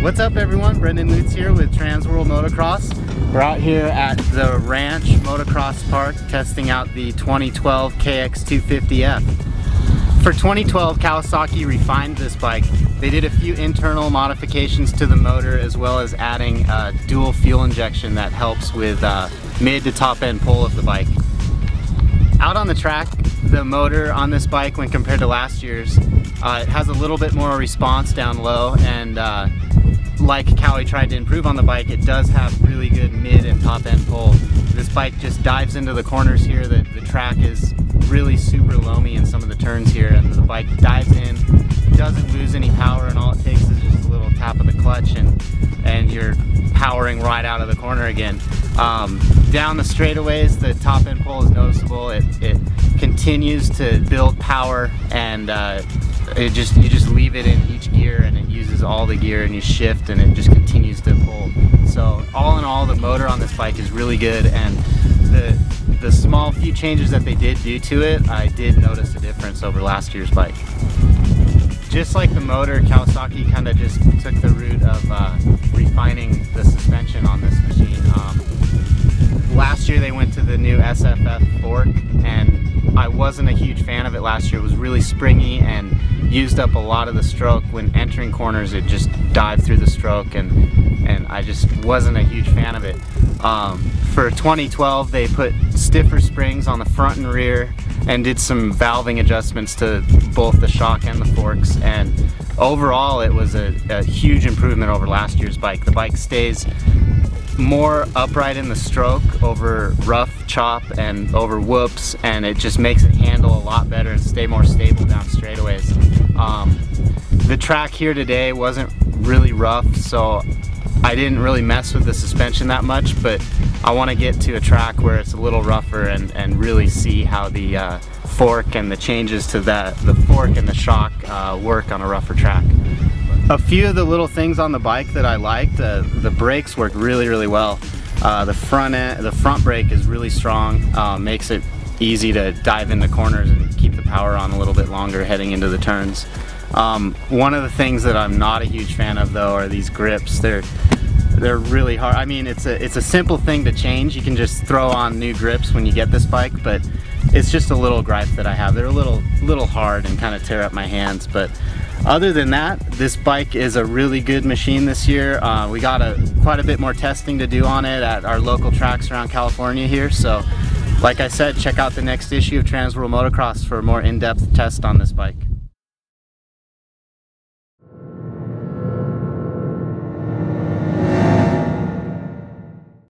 What's up everyone, Brendan Lutz here with Transworld Motocross. We're out here at the Ranch Motocross Park testing out the 2012 KX250F. For 2012, Kawasaki refined this bike. They did a few internal modifications to the motor as well as adding dual fuel injection that helps with mid to top end pull of the bike. Out on the track, the motor on this bike when compared to last year's, it has a little bit more response down low, and like Kawi tried to improve on the bike, it does have really good mid and top end pull. This bike just dives into the corners here. The track is really super loamy in some of the turns here, and the bike dives in, doesn't lose any power, and all it takes is just a little tap of the clutch and you're powering right out of the corner again. Down the straightaways, the top end pull is noticeable. It continues to build power, and you just leave it in each gear and it uses all the gear, and you shift and it just continues to pull. So all in all, the motor on this bike is really good, and the small few changes that they did do to it, I did notice a difference over last year's bike. Just like the motor, Kawasaki kind of just took the route of refining the suspension on this machine. Last year they went to the new SFF fork, and I wasn't a huge fan of it last year. It was really springy and used up a lot of the stroke. When entering corners, it just dived through the stroke, and I just wasn't a huge fan of it. For 2012, they put stiffer springs on the front and rear and did some valving adjustments to both the shock and the forks, and overall it was a huge improvement over last year's bike. The bike stays more upright in the stroke over rough chop and over whoops, and it just makes it handle a lot better and stay more stable down straightaways. The track here today wasn't really rough, so I didn't really mess with the suspension that much, but I want to get to a track where it's a little rougher and really see how the fork and the changes to the fork and the shock work on a rougher track. A few of the little things on the bike that I liked, the brakes work really well. The front brake is really strong, makes it easy to dive into corners and keep the power on a little bit longer heading into the turns. One of the things that I'm not a huge fan of though are these grips. They're really hard. I mean, it's a simple thing to change. You can just throw on new grips when you get this bike, but it's just a little gripe that I have. They're a little hard and kind of tear up my hands, but other than that, this bike is a really good machine this year. We got quite a bit more testing to do on it at our local tracks around California here, so like I said, check out the next issue of Transworld Motocross for a more in-depth test on this bike.